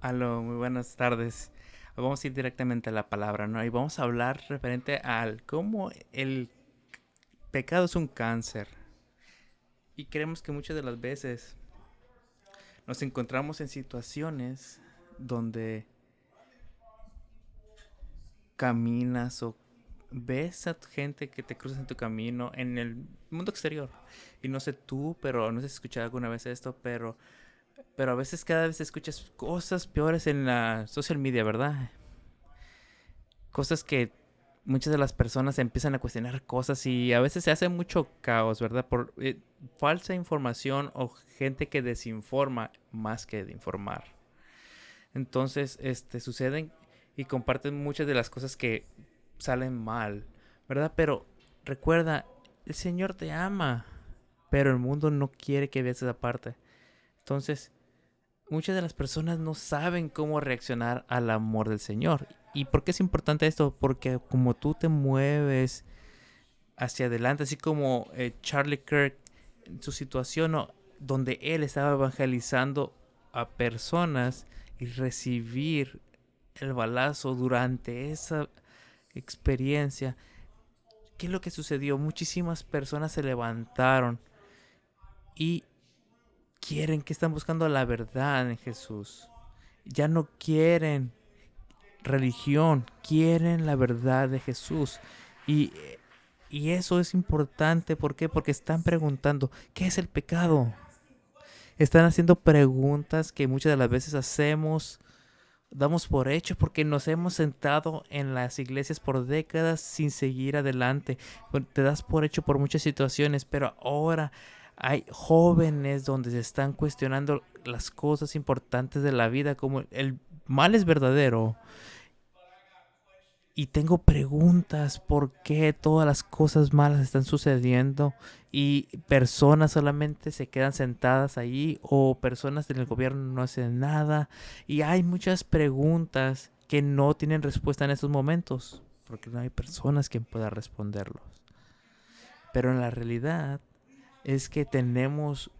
Aló, muy buenas tardes. Vamos a ir directamente a la palabra, ¿no? Y vamos a hablar referente al cómo el pecado es un cáncer. Y creemos que muchas de las veces nos encontramos en situaciones donde caminas o ves a gente que te cruza en tu camino en el mundo exterior. Y no sé tú, pero no sé si has escuchado alguna vez esto, pero a veces cada vez escuchas cosas peores en la social media, ¿verdad? Cosas que muchas de las personas empiezan a cuestionar cosas y a veces se hace mucho caos, ¿verdad? Por falsa información o gente que desinforma más que de informar. Entonces, suceden y comparten muchas de las cosas que salen mal, ¿verdad? Pero recuerda, el Señor te ama, pero el mundo no quiere que veas esa parte. Entonces, muchas de las personas no saben cómo reaccionar al amor del Señor. ¿Y por qué es importante esto? Porque como tú te mueves hacia adelante, así como Charlie Kirk, en su situación donde él estaba evangelizando a personas y recibir el balazo durante esa experiencia, ¿qué es lo que sucedió? Muchísimas personas se levantaron y quieren que están buscando la verdad en Jesús. Ya no quieren religión, quieren la verdad de Jesús. Y, y eso es importante, ¿por qué? Porque están preguntando, ¿qué es el pecado? Están haciendo preguntas que muchas de las veces hacemos, damos por hecho porque nos hemos sentado en las iglesias por décadas sin seguir adelante. Te das por hecho por muchas situaciones, pero ahora hay jóvenes donde se están cuestionando las cosas importantes de la vida, como el mal es verdadero. Y tengo preguntas por qué todas las cosas malas están sucediendo y personas solamente se quedan sentadas ahí o personas del gobierno no hacen nada. Y hay muchas preguntas que no tienen respuesta en estos momentos porque no hay personas que puedan responderlos. Pero en la realidad es que tenemos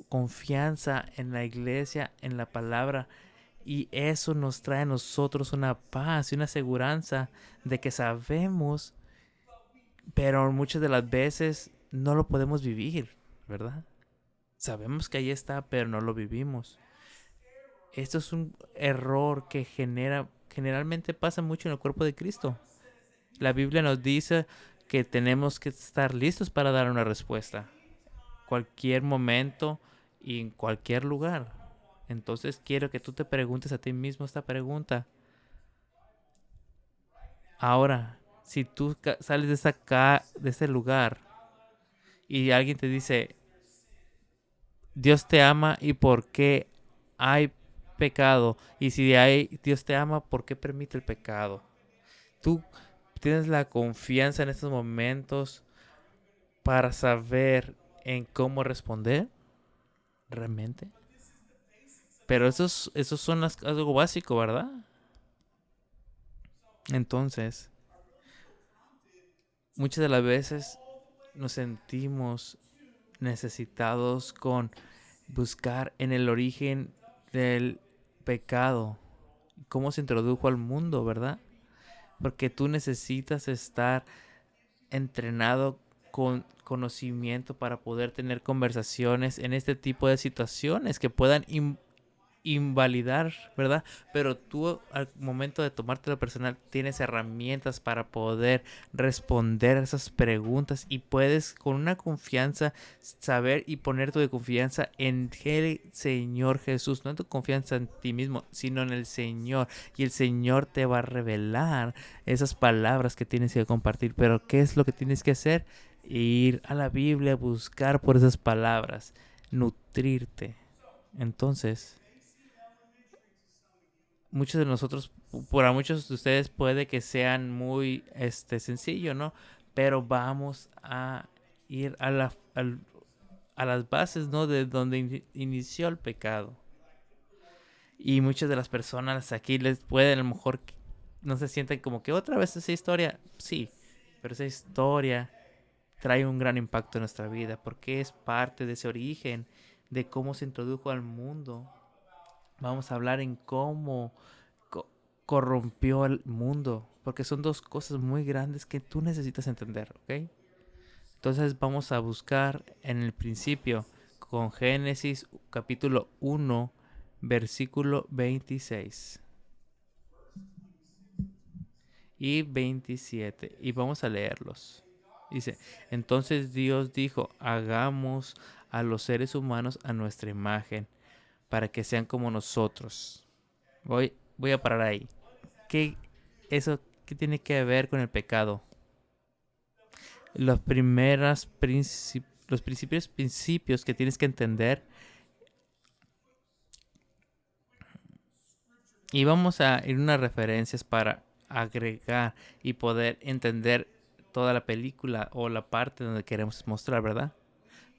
confianza en la iglesia, en la palabra, y eso nos trae a nosotros una paz y una aseguranza de que sabemos, pero muchas de las veces no lo podemos vivir, ¿verdad? Sabemos que ahí está, pero no lo vivimos. Esto es un error que generalmente pasa mucho en el cuerpo de Cristo. La Biblia nos dice que tenemos que estar listos para dar una respuesta. Cualquier momento y en cualquier lugar. Entonces quiero que tú te preguntes a ti mismo esta pregunta. Ahora, si tú sales de ese lugar y alguien te dice, Dios te ama y por qué hay pecado, y si Dios te ama, ¿por qué permite el pecado? Tú tienes la confianza en estos momentos para saber en cómo responder realmente. Pero esos son algo básico, ¿verdad? Entonces, muchas de las veces nos sentimos necesitados con buscar en el origen del pecado, cómo se introdujo al mundo, ¿verdad? Porque tú necesitas estar entrenado con conocimiento para poder tener conversaciones en este tipo de situaciones que puedan invalidar, ¿verdad? Pero tú al momento de tomarte lo personal tienes herramientas para poder responder a esas preguntas y puedes con una confianza saber y poner tu confianza en el Señor Jesús, no en tu confianza en ti mismo, sino en el Señor. Y el Señor te va a revelar esas palabras que tienes que compartir. Pero ¿qué es lo que tienes que hacer? Ir a la Biblia, buscar por esas palabras, nutrirte. Entonces, muchos de nosotros, para muchos de ustedes puede que sean muy sencillo, ¿no? Pero vamos a ir a las bases, ¿no? De donde inició el pecado. Y muchas de las personas aquí les pueden, a lo mejor, no se sienten como que otra vez esa historia. Sí, pero esa historia trae un gran impacto en nuestra vida porque es parte de ese origen, de cómo se introdujo al mundo Vamos a hablar en cómo co- corrompió el mundo, porque son dos cosas muy grandes que tú necesitas entender, ¿ok? Entonces vamos a buscar en el principio con Génesis capítulo 1, versículo 26 y 27 y vamos a leerlos. Dice, entonces Dios dijo, hagamos a los seres humanos a nuestra imagen para que sean como nosotros. Voy a parar ahí. ¿Qué, qué tiene que ver con el pecado? Los principios que tienes que entender. Y vamos a ir unas referencias para agregar y poder entender toda la película o la parte donde queremos mostrar, ¿verdad?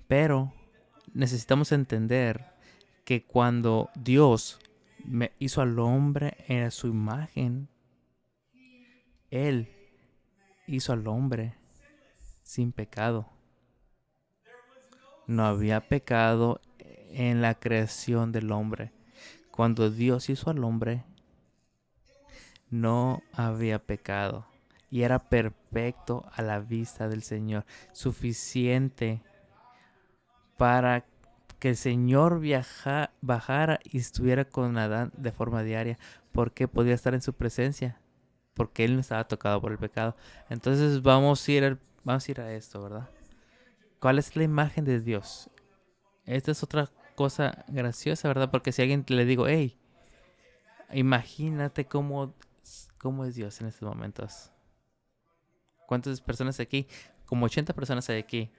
Pero necesitamos entender que cuando Dios hizo al hombre en su imagen, Él hizo al hombre sin pecado. No había pecado en la creación del hombre. Cuando Dios hizo al hombre, no había pecado. Y era perfecto a la vista del Señor. Suficiente para que el Señor bajara y estuviera con Adán de forma diaria. Porque podía estar en su presencia. Porque él no estaba tocado por el pecado. Entonces vamos a ir a esto, ¿verdad? ¿Cuál es la imagen de Dios? Esta es otra cosa graciosa, ¿verdad? Porque si a alguien le digo, hey, imagínate cómo es Dios en estos momentos. ¿Cuántas personas hay aquí? Como 80 personas hay aquí.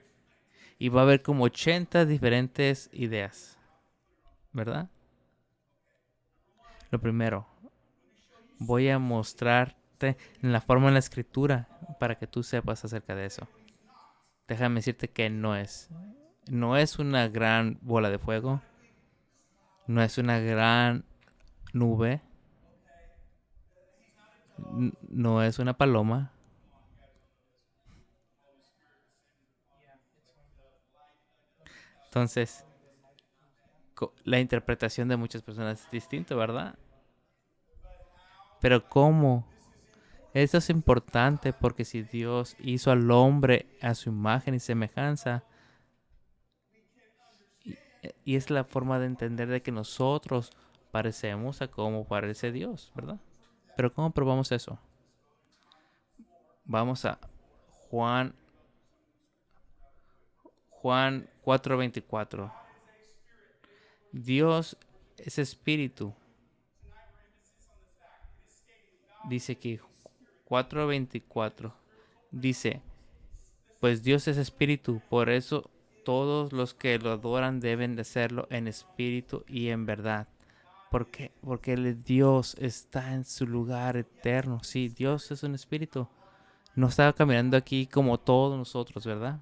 Y va a haber como 80 diferentes ideas, ¿verdad? Lo primero, voy a mostrarte en la forma en la escritura para que tú sepas acerca de eso. Déjame decirte que no es. No es una gran bola de fuego. No es una gran nube. No es una paloma. Entonces, la interpretación de muchas personas es distinta, ¿verdad? Pero ¿cómo? Esto es importante porque si Dios hizo al hombre a su imagen y semejanza, y, y es la forma de entender de que nosotros parecemos a cómo parece Dios, ¿verdad? Pero ¿cómo probamos eso? Vamos a Juan, Juan 4:24. Dios es espíritu. Dice que 4:24. Dice, pues Dios es espíritu, por eso todos los que lo adoran deben de hacerlo en espíritu y en verdad. ¿Por qué? Porque el Dios está en su lugar eterno. Sí, Dios es un espíritu. No está caminando aquí como todos nosotros, ¿verdad?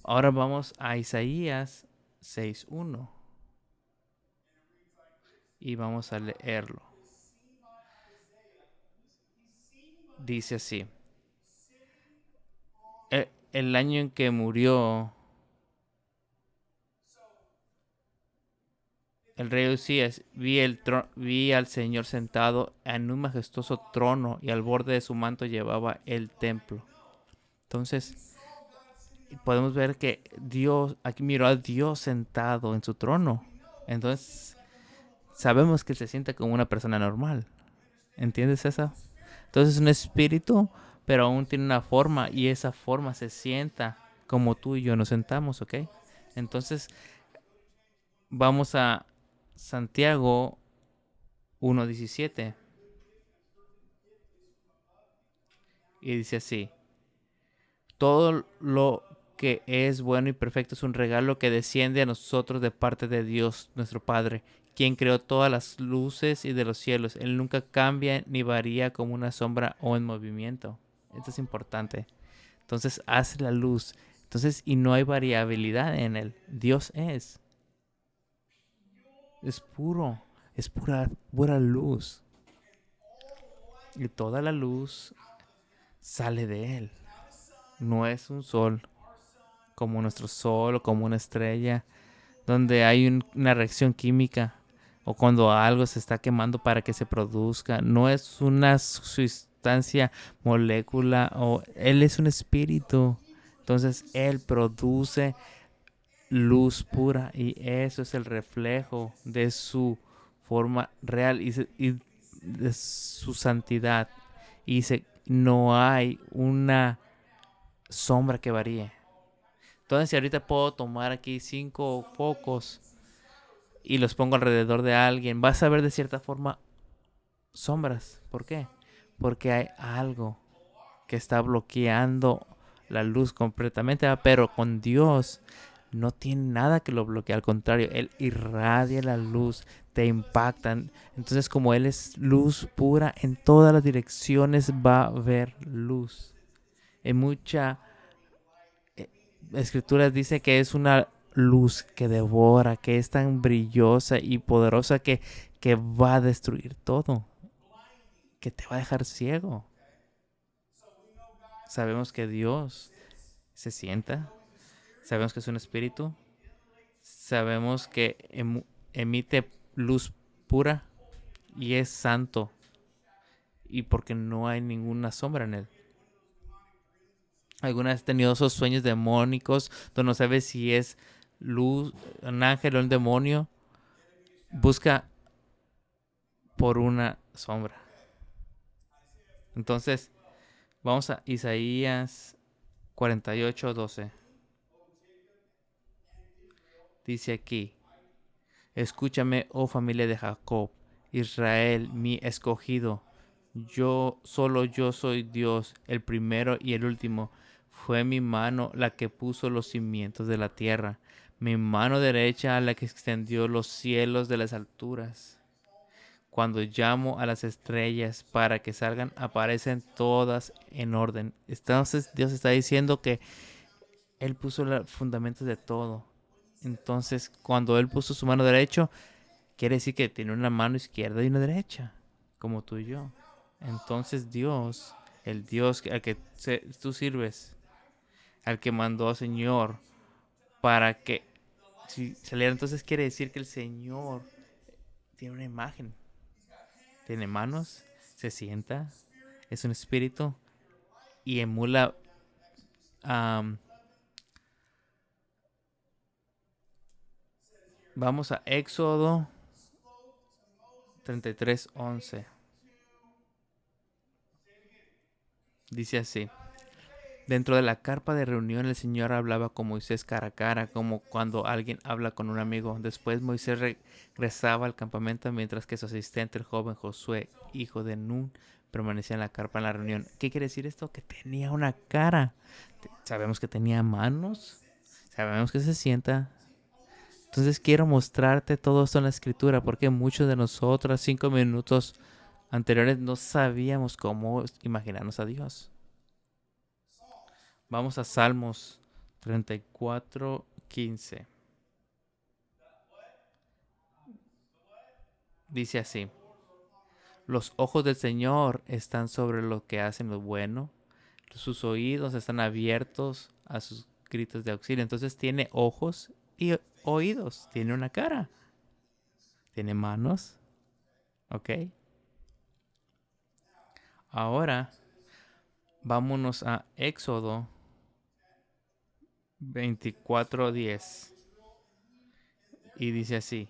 Ahora vamos a Isaías 6:1 y vamos a leerlo. Dice así, el año en que murió el rey Usías, vi al Señor sentado en un majestuoso trono y al borde de su manto llevaba el templo. Entonces, podemos ver que Dios, aquí miró a Dios sentado en su trono. Entonces, sabemos que se siente como una persona normal. ¿Entiendes eso? Entonces, es un espíritu, pero aún tiene una forma y esa forma se sienta como tú y yo nos sentamos, ¿ok? Entonces, vamos a Santiago 1:17 y dice así, todo lo que es bueno y perfecto es un regalo que desciende a nosotros de parte de Dios, nuestro Padre, quien creó todas las luces y de los cielos. Él nunca cambia ni varía como una sombra o en movimiento. Esto es importante. Entonces hace la luz. Entonces, y no hay variabilidad en él. Dios es puro, es pura luz. Y toda la luz sale de él. No es un sol como nuestro sol o como una estrella donde hay una reacción química. o cuando algo se está quemando para que se produzca. No es una sustancia, molécula, o Él es un espíritu. Entonces Él produce luz pura y eso es el reflejo de su forma real y de su santidad. Y no hay una sombra que varíe. Entonces, si ahorita puedo tomar aquí 5 focos y los pongo alrededor de alguien, vas a ver de cierta forma sombras. ¿Por qué? Porque hay algo que está bloqueando la luz completamente, pero con Dios no tiene nada que lo bloquee, al contrario, Él irradia la luz, te impactan. Entonces, como Él es luz pura, en todas las direcciones va a haber luz. En mucha escritura dice que es una luz que devora, que es tan brillosa y poderosa que va a destruir todo, que te va a dejar ciego. Sabemos que Dios se sienta, sabemos que es un espíritu, sabemos que emite luz pura y es santo, y porque no hay ninguna sombra en él. ¿Alguna vez has tenido esos sueños demónicos donde no sabes si es luz, un ángel o un demonio? Busca por una sombra. Entonces, vamos a Isaías 48:12. Dice aquí: escúchame, oh familia de Jacob, Israel, mi escogido. Yo soy Dios, el primero y el último. Fue mi mano la que puso los cimientos de la tierra, mi mano derecha la que extendió los cielos de las alturas. Cuando llamo a las estrellas para que salgan, aparecen todas en orden. Entonces Dios está diciendo que Él puso los fundamentos de todo. Entonces, cuando Él puso su mano derecha, quiere decir que tiene una mano izquierda y una derecha, como tú y yo. Entonces Dios, el Dios al que tú sirves, al que mandó al Señor para que si saliera, entonces quiere decir que el Señor tiene una imagen, tiene manos, se sienta, es un espíritu y emula. um, Vamos a Éxodo 33:11. Dice así: dentro de la carpa de reunión el Señor hablaba con Moisés cara a cara, como cuando alguien habla con un amigo. Después Moisés regresaba al campamento mientras que su asistente, el joven Josué, hijo de Nun, permanecía en la carpa en la reunión. ¿Qué quiere decir esto? Que tenía una cara. Sabemos que tenía manos, sabemos que se sienta. Entonces quiero mostrarte todo esto en la escritura, porque muchos de nosotros 5 minutos anteriores no sabíamos cómo imaginarnos a Dios. Vamos a Salmos 34:15. Dice así: los ojos del Señor están sobre lo que hacen lo bueno, sus oídos están abiertos a sus gritos de auxilio. Entonces tiene ojos y oídos, tiene una cara, tiene manos, ¿ok? Ahora vámonos a Éxodo 24:10 y dice así: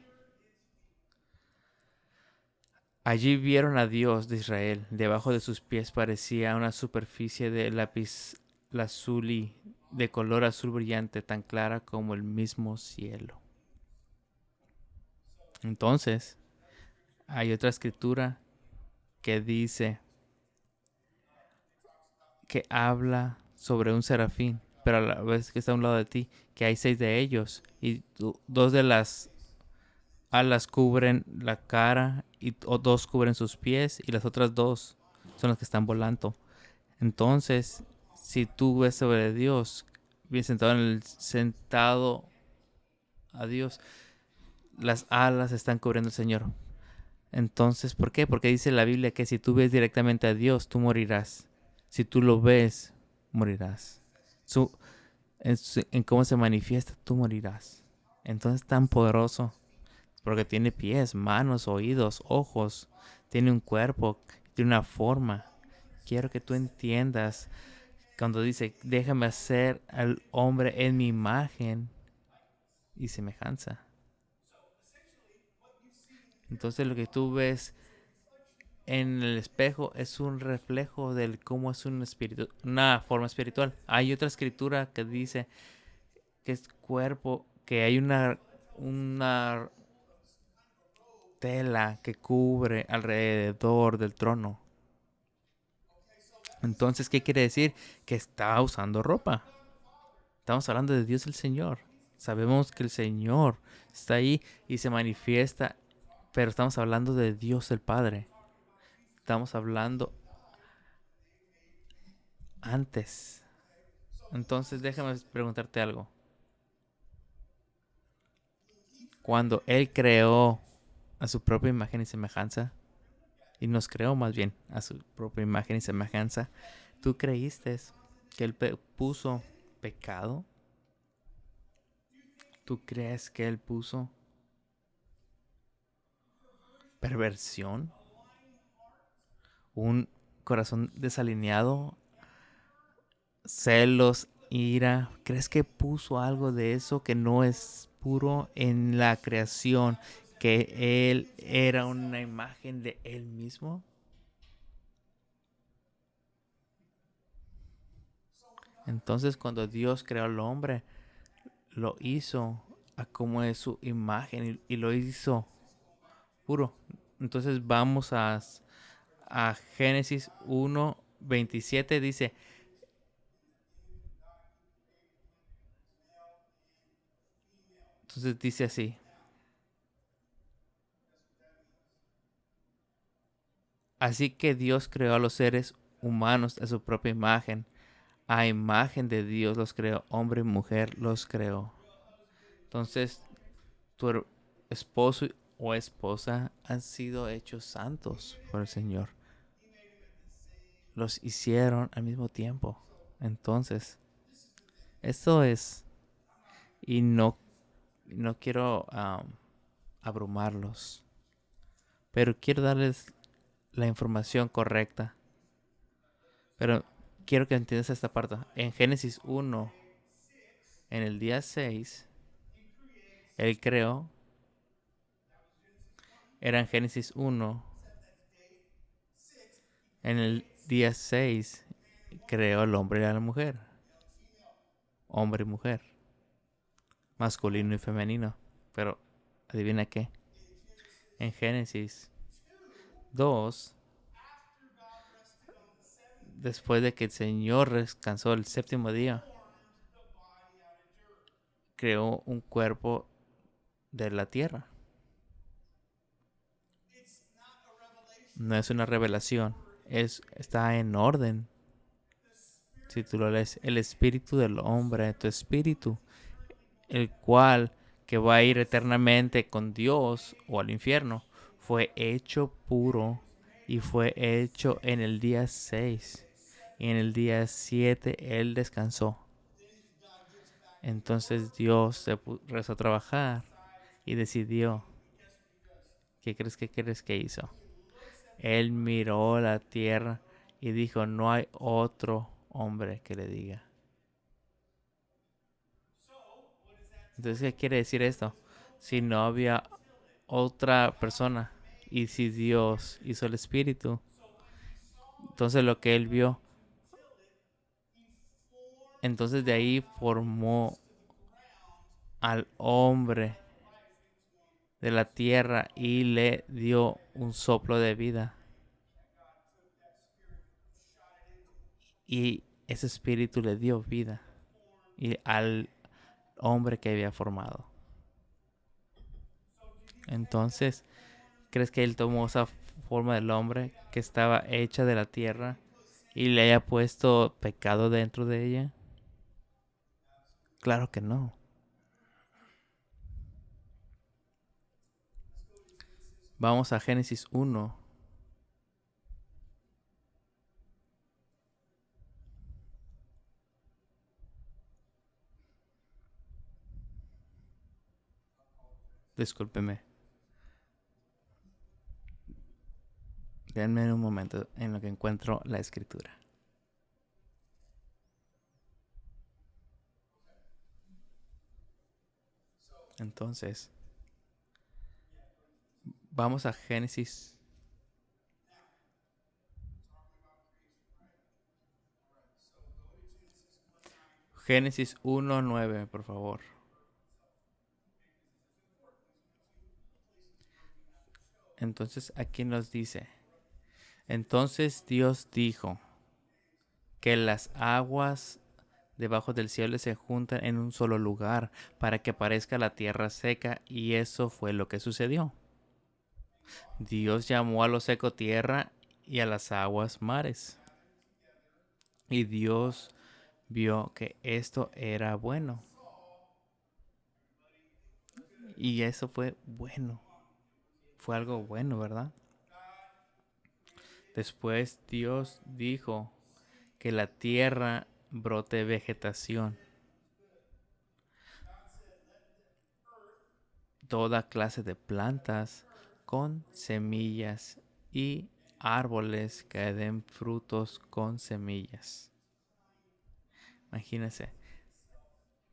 allí vieron a Dios de Israel. Debajo de sus pies parecía una superficie de lápiz lazuli de color azul brillante, tan clara como el mismo cielo. Entonces, hay otra escritura que dice que habla sobre un serafín, pero a la vez que está a un lado de ti, que hay 6 de ellos y 2 de las alas cubren la cara y 2 cubren sus pies y las otras 2 son las que están volando. Entonces, si tú ves sobre Dios, bien sentado a Dios, las alas están cubriendo al Señor. Entonces, ¿por qué? Porque dice la Biblia que si tú ves directamente a Dios, tú morirás. Si tú lo ves, morirás. En cómo se manifiesta, tú morirás. Entonces, tan poderoso. porque tiene pies, manos, oídos, ojos, tiene un cuerpo, tiene una forma. Quiero que tú entiendas cuando dice, déjame hacer al hombre en mi imagen y semejanza. Entonces lo que tú ves en el espejo es un reflejo de cómo es un espíritu, una forma espiritual. Hay otra escritura que dice que es cuerpo, que hay una tela que cubre alrededor del trono. Entonces, ¿qué quiere decir? Que está usando ropa. Estamos hablando de Dios el Señor. Sabemos que el Señor está ahí y se manifiesta, pero estamos hablando de Dios el Padre. Estamos hablando antes. Entonces, déjame preguntarte algo. Cuando Él creó a su propia imagen y semejanza, y nos creó más bien a su propia imagen y semejanza, ¿tú creíste que Él puso pecado? ¿Tú crees que Él puso perversión? ¿Un corazón desalineado? ¿Celos? ¿Ira? ¿Crees que puso algo de eso que no es puro en la creación? ¿Que Él era una imagen de Él mismo? Entonces cuando Dios creó al hombre, lo hizo a como es su imagen y lo hizo puro. Entonces vamos a Génesis 1:27 dice, entonces dice así, así que Dios creó a los seres humanos a su propia imagen, a imagen de Dios los creó, hombre y mujer los creó. Entonces tu esposo o esposa han sido hechos santos por el Señor. Los hicieron al mismo tiempo. Entonces, esto es, y no quiero abrumarlos, pero quiero darles la información correcta. Pero quiero que entiendas esta parte. En Génesis 1, en el día 6, Él creó, era en Génesis 1, en el día 6, creó el hombre y la mujer, hombre y mujer, masculino y femenino. Pero, adivina qué, en Génesis 2, después de que el Señor descansó el séptimo día, creó un cuerpo de la tierra. No es una revelación, está en orden. Si tú lo lees, el espíritu del hombre, tu espíritu, el cual que va a ir eternamente con Dios o al infierno, fue hecho puro y fue hecho en el día 6. Y en el día 7 Él descansó. Entonces Dios se puso a trabajar y decidió, ¿qué crees que hizo? Él miró la tierra y dijo, no hay otro hombre que le diga. Entonces, ¿qué quiere decir esto? Si no había otra persona y si Dios hizo el espíritu, entonces lo que él vio, entonces de ahí formó al hombre de la tierra y le dio un soplo de vida. Y ese espíritu le dio vida y al hombre que había formado. Entonces, ¿crees que él tomó esa forma del hombre que estaba hecha de la tierra y le haya puesto pecado dentro de ella? Claro que no. Vamos a Génesis 1. Discúlpeme. Denme un momento en lo que encuentro la escritura. Entonces, vamos a Génesis. Génesis 1:9, por favor. Entonces aquí nos dice, entonces Dios dijo que las aguas debajo del cielo se juntan en un solo lugar para que parezca la tierra seca, y eso fue lo que sucedió. Dios llamó a lo seco tierra y a las aguas mares. Y Dios vio que esto era bueno. Y eso fue bueno. Fue algo bueno, ¿verdad? Después Dios dijo que la tierra brote vegetación, toda clase de plantas con semillas y árboles que den frutos con semillas. Imagínense.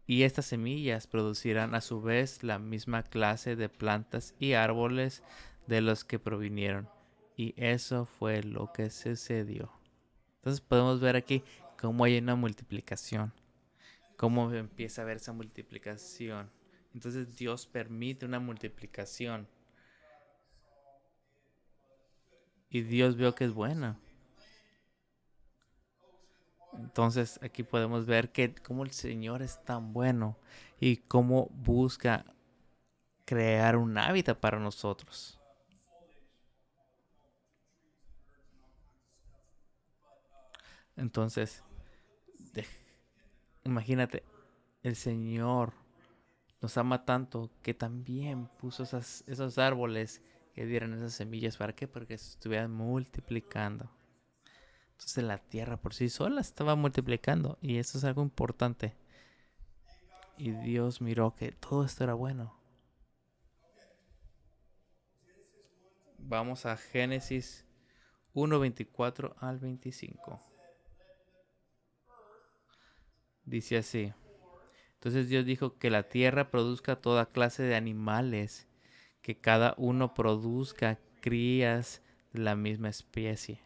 Y estas semillas producirán a su vez la misma clase de plantas y árboles de los que provinieron. Y eso fue lo que sucedió. Entonces podemos ver aquí cómo hay una multiplicación. Cómo empieza a ver esa multiplicación. Entonces Dios permite una multiplicación. Y Dios vio que es buena. Entonces aquí podemos ver que cómo el Señor es tan bueno y cómo busca crear un hábitat para nosotros. Entonces, de- imagínate, el Señor nos ama tanto que también puso esos árboles que dieran esas semillas. ¿Para qué? Porque se estuvieran multiplicando. Entonces la tierra por sí sola estaba multiplicando y eso es algo importante. Y Dios miró que todo esto era bueno. Vamos a Génesis 1:24 al 25. Dice así. Entonces Dios dijo que la tierra produzca toda clase de animales, que cada uno produzca crías de la misma especie.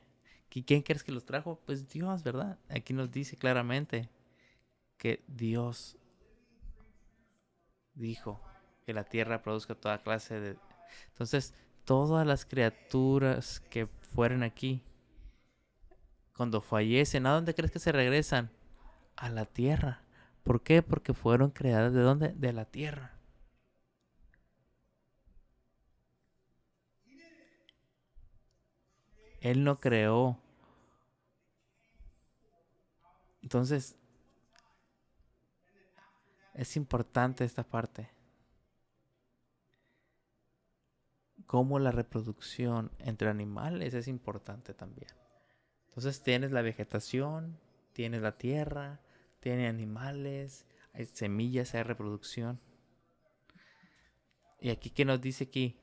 ¿Y quién crees que los trajo? Pues Dios, ¿verdad? Aquí nos dice claramente que Dios dijo que la tierra produzca toda clase de... Entonces, todas las criaturas que fueron aquí, cuando fallecen, ¿a dónde crees que se regresan? A la tierra. ¿Por qué? Porque fueron creadas ¿de dónde? De la tierra. Él no creó. Entonces, es importante esta parte. Cómo la reproducción entre animales es importante también. Entonces tienes la vegetación, tienes la tierra, tienes animales, hay semillas, hay reproducción. Y aquí que nos dice aquí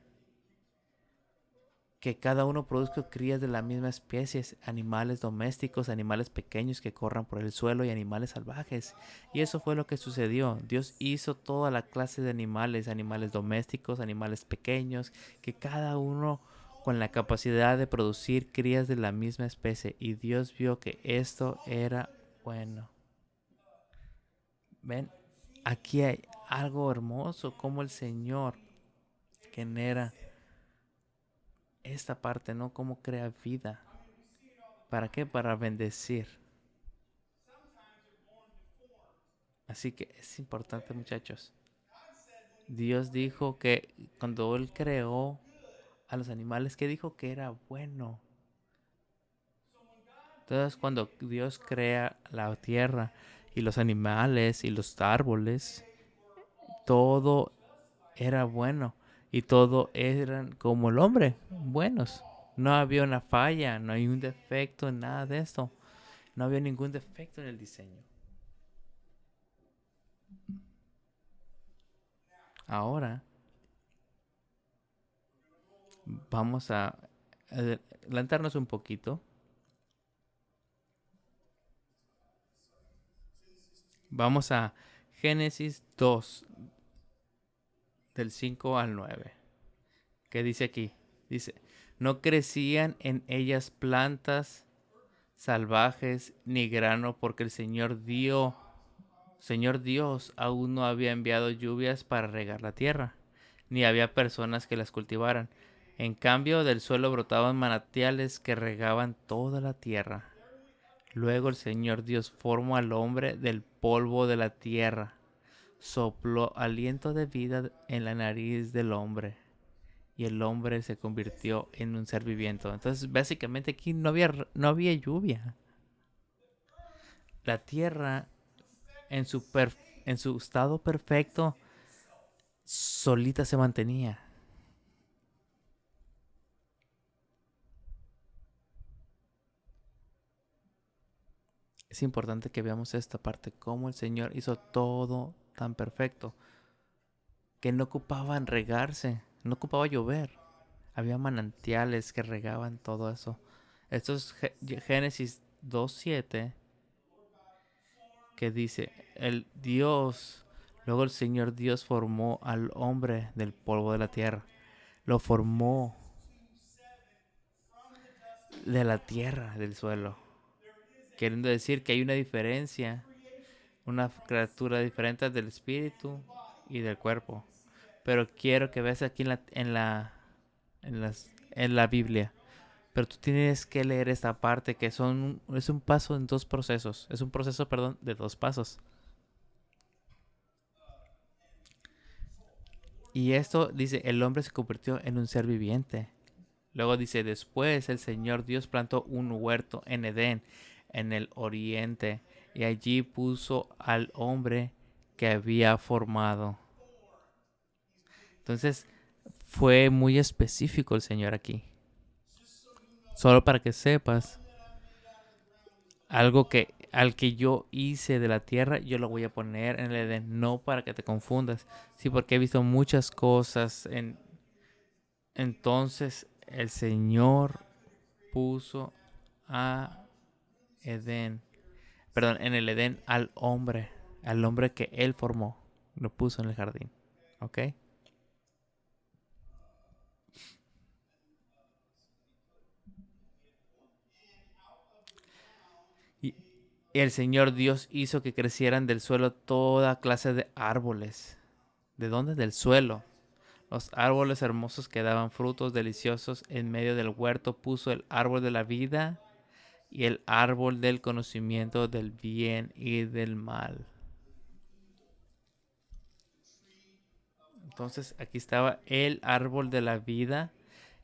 que cada uno produzca crías de la misma especie, animales domésticos, animales pequeños que corran por el suelo y animales salvajes. Y eso fue lo que sucedió. Dios hizo toda la clase de animales, animales domésticos, animales pequeños, que cada uno con la capacidad de producir crías de la misma especie. Y Dios vio que esto era bueno. Ven, aquí hay algo hermoso, como el Señor genera esta parte, ¿no? Cómo crea vida. ¿Para qué? Para bendecir. Así que es importante, muchachos. Dios dijo que cuando Él creó a los animales, que dijo que era bueno. Entonces, cuando Dios crea la tierra y los animales y los árboles, todo era bueno y todo eran como el hombre, buenos. No había una falla, no hay un defecto en nada de esto. No había ningún defecto en el diseño. Ahora vamos a adelantarnos un poquito. Vamos a Génesis 2, del 5 al 9. ¿Qué dice aquí? Dice, no crecían en ellas plantas salvajes ni grano porque el Señor Dios aún no había enviado lluvias para regar la tierra, ni había personas que las cultivaran. En cambio, del suelo brotaban manantiales que regaban toda la tierra. Luego el Señor Dios formó al hombre del polvo de la tierra, sopló aliento de vida en la nariz del hombre y el hombre se convirtió en un ser viviente. Entonces, básicamente aquí no había lluvia. La tierra en en su estado perfecto solita se mantenía. Es importante que veamos esta parte, cómo el Señor hizo todo tan perfecto, que no ocupaban regarse, no ocupaba llover. Había manantiales que regaban todo eso. Esto es Génesis 2:7, que dice, luego el Señor Dios formó al hombre del polvo de la tierra. Lo formó de la tierra, del suelo. Queriendo decir que hay una diferencia, una criatura diferente del espíritu y del cuerpo. Pero quiero que veas aquí en la Biblia. Pero tú tienes que leer esta parte que es un paso en dos procesos. Es un proceso, perdón, de dos pasos. Y esto dice, el hombre se convirtió en un ser viviente. Luego dice, después el Señor Dios plantó un huerto en Edén, en el oriente, y allí puso al hombre que había formado. Entonces, fue muy específico el Señor aquí. Solo para que sepas, algo que al que yo hice de la tierra, yo lo voy a poner en el Edén, no para que te confundas. Sí, porque he visto muchas cosas entonces el Señor puso a Edén, perdón, en el Edén al hombre que él formó, lo puso en el jardín, ¿ok? Y el Señor Dios hizo que crecieran del suelo toda clase de árboles. ¿De dónde? Del suelo. Los árboles hermosos que daban frutos deliciosos. En medio del huerto puso el árbol de la vida y el árbol del conocimiento del bien y del mal. Entonces aquí estaba el árbol de la vida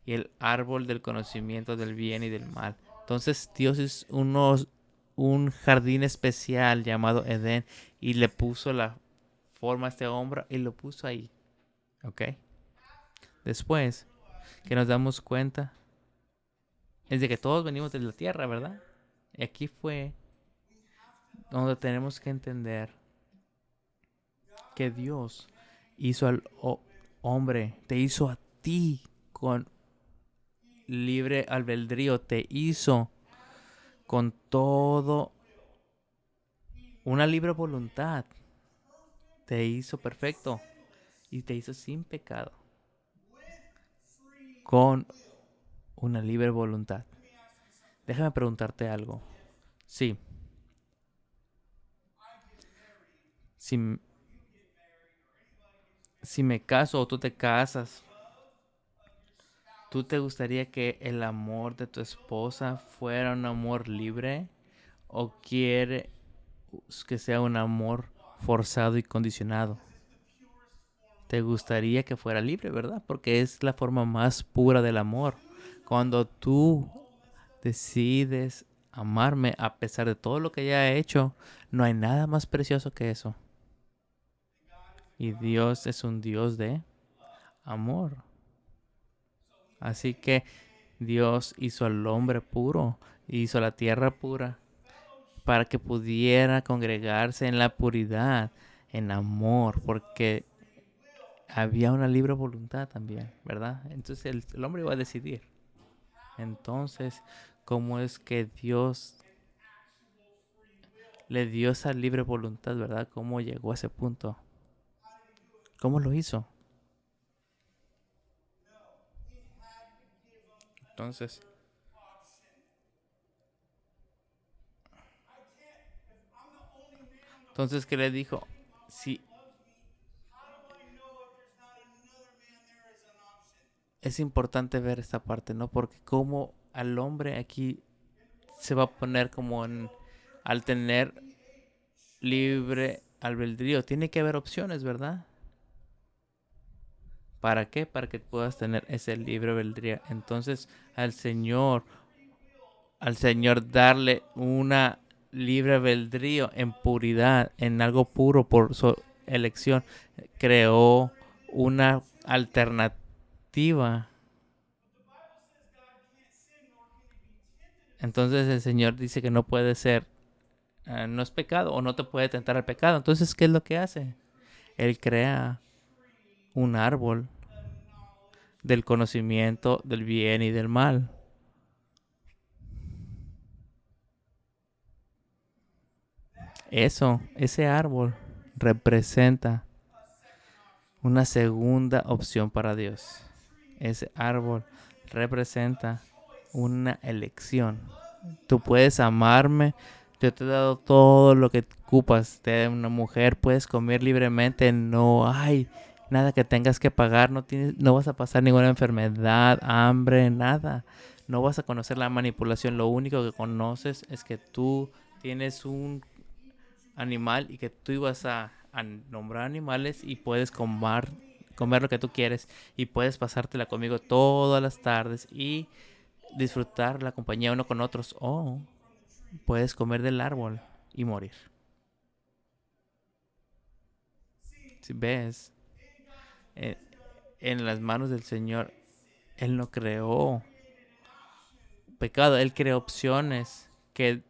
y el árbol del conocimiento del bien y del mal. Entonces Dios es un jardín especial llamado Edén y le puso la forma a este hombre y lo puso ahí. ¿Ok? Después que nos damos cuenta es de que todos venimos de la tierra, ¿verdad? Y aquí fue donde tenemos que entender que Dios hizo al hombre, te hizo a ti con libre albedrío, te hizo con todo una libre voluntad, te hizo perfecto y te hizo sin pecado, con una libre voluntad. Déjame preguntarte algo. Sí, si, si me caso o tú te casas, ¿tú te gustaría que el amor de tu esposa fuera un amor libre o quiere que sea un amor forzado y condicionado? Te gustaría que fuera libre, ¿verdad? Porque es la forma más pura del amor. Cuando tú decides amarme a pesar de todo lo que ya he hecho, no hay nada más precioso que eso. Y Dios es un Dios de amor. Así que Dios hizo al hombre puro, hizo la tierra pura, para que pudiera congregarse en la puridad, en amor, porque había una libre voluntad también, ¿verdad? Entonces el hombre iba a decidir. Entonces, ¿cómo es que Dios le dio esa libre voluntad, verdad? ¿Cómo llegó a ese punto? ¿Cómo lo hizo? Entonces, ¿qué le dijo? Sí, es importante ver esta parte, ¿no? Porque como al hombre aquí se va a poner como en, al tener libre albedrío, tiene que haber opciones, ¿verdad? ¿Para qué? Para que puedas tener ese libre albedrío. Entonces, al Señor, al Señor darle una libre albedrío en puridad, en algo puro por su elección, creó una alternativa. Entonces el Señor dice que no puede ser, no es pecado o no te puede tentar al pecado. Entonces, ¿qué es lo que hace? Él crea un árbol del conocimiento del bien y del mal. Eso, ese árbol representa una segunda opción para Dios. Ese árbol representa una elección. Tú puedes amarme, yo te he dado todo lo que ocupas de una mujer, puedes comer libremente, no hay nada que tengas que pagar, no vas a pasar ninguna enfermedad, hambre, nada. No vas a conocer la manipulación, lo único que conoces es que tú tienes un animal y que tú ibas a nombrar animales y puedes comer lo que tú quieres y puedes pasártela conmigo todas las tardes y disfrutar la compañía uno con otros o puedes comer del árbol y morir. Si ves, eh, en las manos del Señor, Él no creó pecado, Él creó opciones que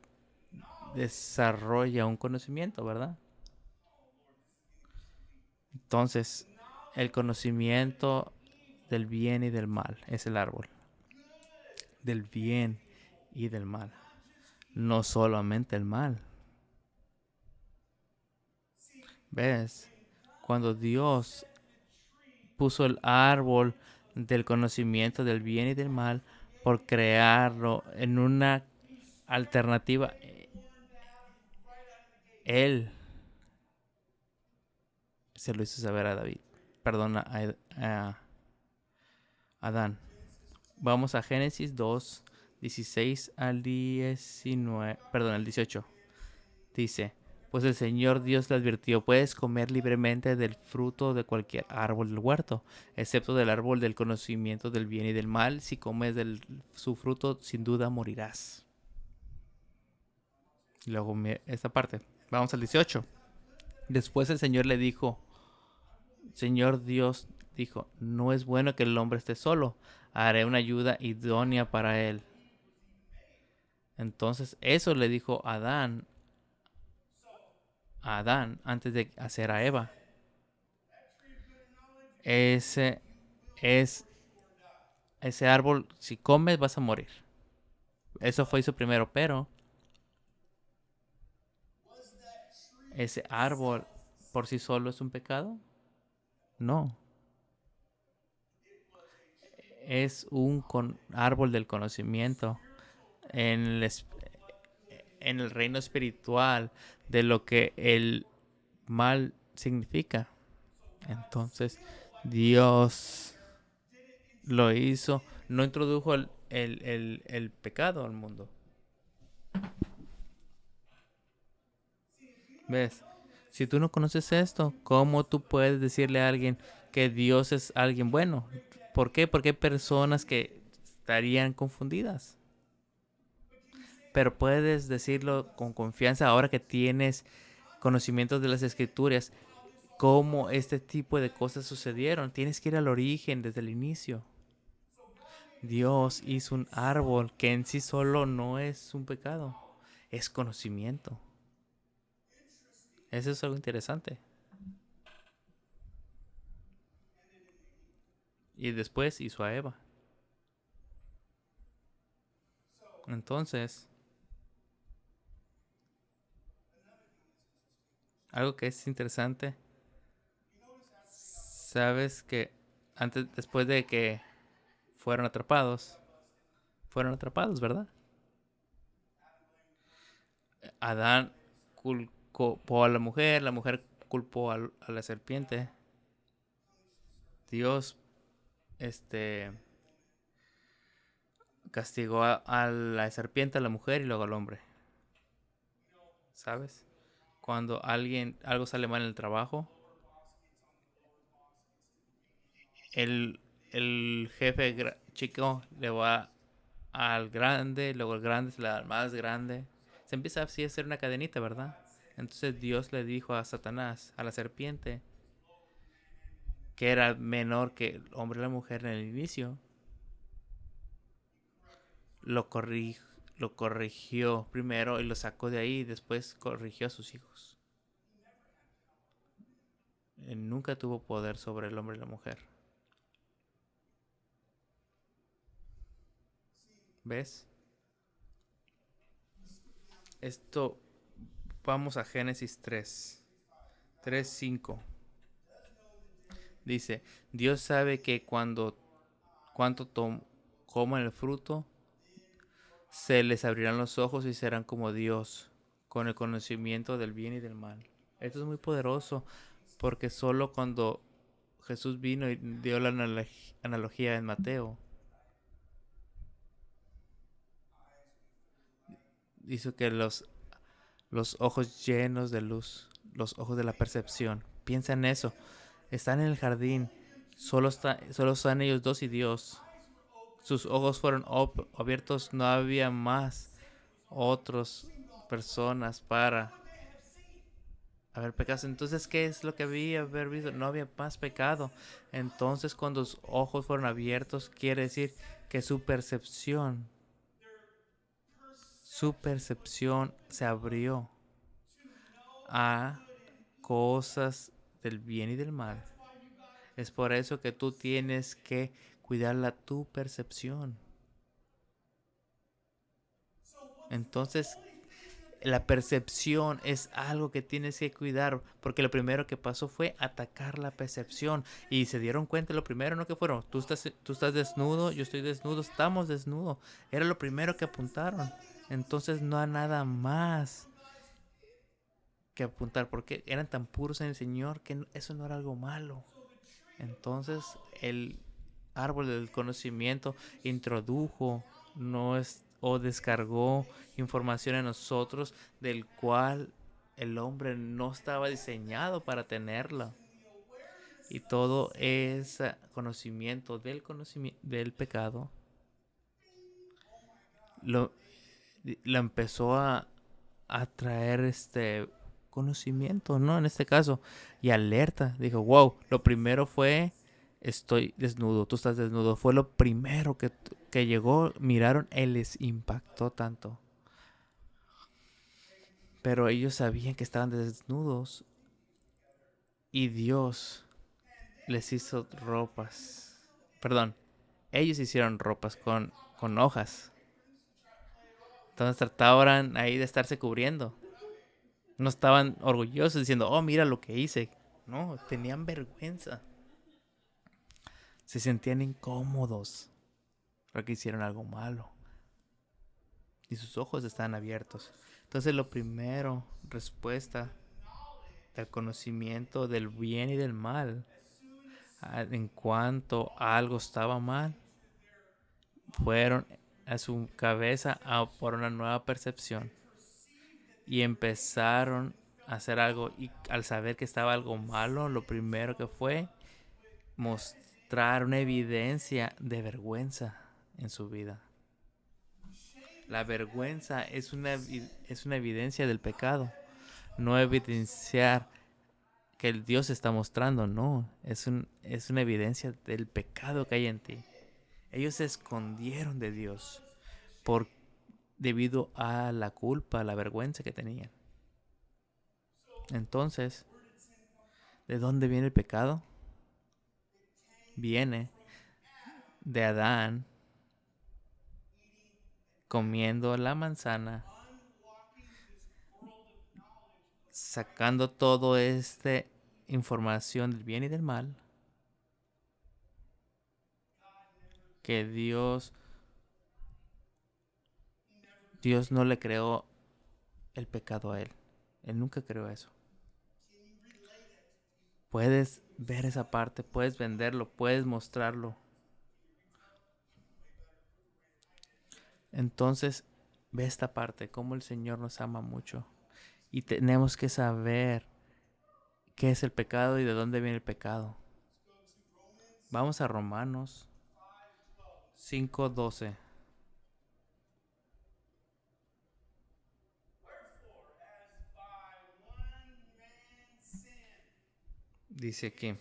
desarrolla un conocimiento, ¿verdad? Entonces, el conocimiento del bien y del mal es el árbol. Del bien y del mal. No solamente el mal. ¿Ves? Cuando Dios puso el árbol del conocimiento del bien y del mal por crearlo en una alternativa, Él se lo hizo saber a David. Perdona, a Adán. Vamos a Génesis 2, 16 al 19, perdón, al 18. Dice, pues el Señor Dios le advirtió, puedes comer libremente del fruto de cualquier árbol del huerto, excepto del árbol del conocimiento del bien y del mal. Si comes su fruto, sin duda morirás. Y luego esta parte. Vamos al 18. Después el Señor le dijo, Señor Dios dijo, no es bueno que el hombre esté solo, haré una ayuda idónea para él. Entonces eso le dijo a Adán antes de hacer a Eva. Ese es ese árbol, si comes vas a morir. Eso fue su primero, pero ese árbol por sí solo es un pecado. No, es un árbol del conocimiento en en el reino espiritual de lo que el mal significa. Entonces, Dios lo hizo, no introdujo el pecado al mundo. ¿Ves? Si tú no conoces esto, ¿cómo tú puedes decirle a alguien que Dios es alguien bueno? ¿Por qué? Porque hay personas que estarían confundidas. Pero puedes decirlo con confianza ahora que tienes conocimientos de las escrituras, cómo este tipo de cosas sucedieron. Tienes que ir al origen desde el inicio. Dios hizo un árbol que en sí solo no es un pecado, es conocimiento. Eso es algo interesante. Y después hizo a Eva. Entonces, algo que es interesante, sabes que después de que fueron atrapados, ¿verdad? Adán culpó a la mujer culpó a la serpiente. Dios, este, castigó a la serpiente, a la mujer y luego al hombre, ¿sabes? Cuando algo sale mal en el trabajo, el, el jefe chico le va al grande, luego el grande se le da al más grande. Se empieza así a hacer una cadenita, ¿verdad? Entonces Dios le dijo a Satanás, a la serpiente, que era menor que el hombre y la mujer en el inicio, lo, corri lo corrigió primero y lo sacó de ahí y después corrigió a sus hijos. Él nunca tuvo poder sobre el hombre y la mujer. ¿Ves? Esto, vamos a Génesis 3:5. Dice, Dios sabe que cuando coman el fruto, se les abrirán los ojos y serán como Dios, con el conocimiento del bien y del mal. Esto es muy poderoso, porque solo cuando Jesús vino y dio la analogía en Mateo, hizo que los ojos llenos de luz, los ojos de la percepción. Piensa en eso. Están en el jardín. Solo están ellos dos y Dios. Sus ojos fueron abiertos. No había más otras personas para haber pecado. Entonces, ¿qué es lo que había haber visto? No había más pecado. Entonces, cuando sus ojos fueron abiertos, quiere decir que su percepción se abrió a cosas del bien y del mal. Es por eso que tú tienes que cuidar tu percepción. Entonces, la percepción es algo que tienes que cuidar, porque lo primero que pasó fue atacar la percepción y se dieron cuenta lo primero, ¿no? Que fueron, tú estás desnudo, yo estoy desnudo, estamos desnudos. Era lo primero que apuntaron. Entonces no hay nada más que apuntar, porque eran tan puros en el Señor que eso no era algo malo. Entonces el árbol del conocimiento introdujo no es, o descargó información en nosotros del cual el hombre no estaba diseñado para tenerla. Y todo ese conocimiento del pecado lo, lo empezó a traer conocimiento, ¿no? En este caso, y alerta. Dijo, wow, lo primero fue, estoy desnudo, tú estás desnudo. Fue lo primero que llegó, miraron, él les impactó tanto. Pero ellos sabían que estaban desnudos y Dios les hizo ropas. Perdón, ellos hicieron ropas con hojas. Entonces trataban ahí de estarse cubriendo. No estaban orgullosos diciendo, oh, mira lo que hice. No, tenían vergüenza. Se sentían incómodos porque hicieron algo malo. Y sus ojos estaban abiertos. Entonces lo primero, respuesta del conocimiento del bien y del mal, en cuanto algo estaba mal, fueron a su cabeza por una nueva percepción. Y empezaron a hacer algo. Y al saber que estaba algo malo, lo primero que fue mostrar una evidencia de vergüenza en su vida. La vergüenza es una evidencia del pecado. No evidenciar que el Dios está mostrando, no. Es una evidencia del pecado que hay en ti. Ellos se escondieron de Dios por, debido a la culpa, la vergüenza que tenían. Entonces, ¿de dónde viene el pecado? Viene de Adán comiendo la manzana, sacando todo este información del bien y del mal, que Dios no le creó el pecado a él. Él nunca creó eso. Puedes ver esa parte, puedes venderlo, puedes mostrarlo. Entonces, ve esta parte, cómo el Señor nos ama mucho. Y tenemos que saber qué es el pecado y de dónde viene el pecado. Vamos a Romanos 5:12. Dice aquí,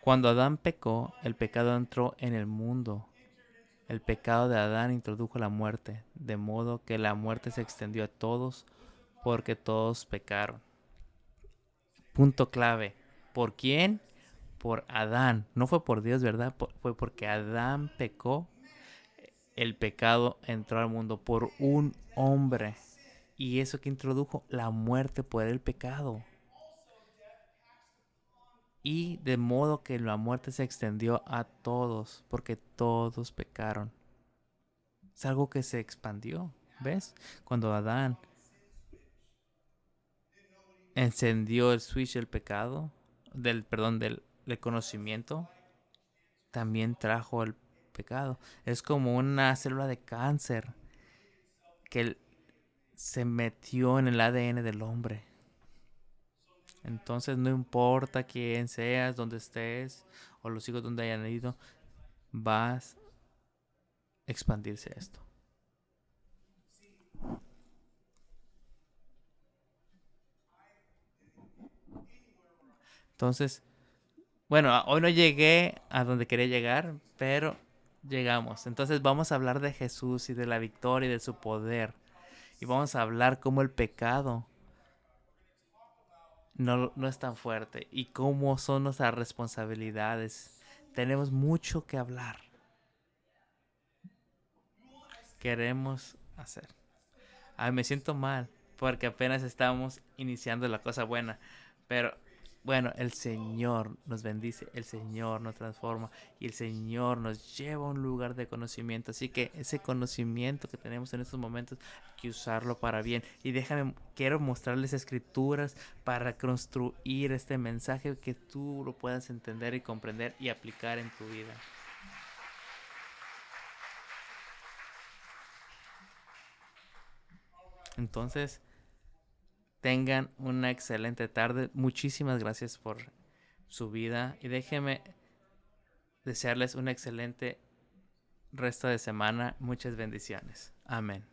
cuando Adán pecó, el pecado entró en el mundo. El pecado de Adán introdujo la muerte, de modo que la muerte se extendió a todos porque todos pecaron. Punto clave. ¿Por quién? Por Adán. No fue por Dios, ¿verdad? Fue porque Adán pecó. El pecado entró al mundo por un hombre. Y eso que introdujo la muerte por el pecado. Y de modo que la muerte se extendió a todos, porque todos pecaron. Es algo que se expandió, ¿ves? Cuando Adán encendió el switch del pecado, del conocimiento, también trajo el pecado. Es como una célula de cáncer que se metió en el ADN del hombre. Entonces no importa quién seas, dónde estés o los hijos donde hayan ido, vas a expandirse esto. Entonces, bueno, hoy no llegué a donde quería llegar, pero llegamos. Entonces vamos a hablar de Jesús y de la victoria y de su poder. Y vamos a hablar cómo el pecado no es tan fuerte y cómo son nuestras responsabilidades. Tenemos mucho que hablar. Queremos hacer. Ay, me siento mal porque apenas estamos iniciando la cosa buena. Pero bueno, el Señor nos bendice, el Señor nos transforma y el Señor nos lleva a un lugar de conocimiento. Así que ese conocimiento que tenemos en estos momentos hay que usarlo para bien. Y quiero mostrarles escrituras para construir este mensaje que tú lo puedas entender y comprender y aplicar en tu vida. Entonces, tengan una excelente tarde. Muchísimas gracias por su vida y déjenme desearles un excelente resto de semana. Muchas bendiciones. Amén.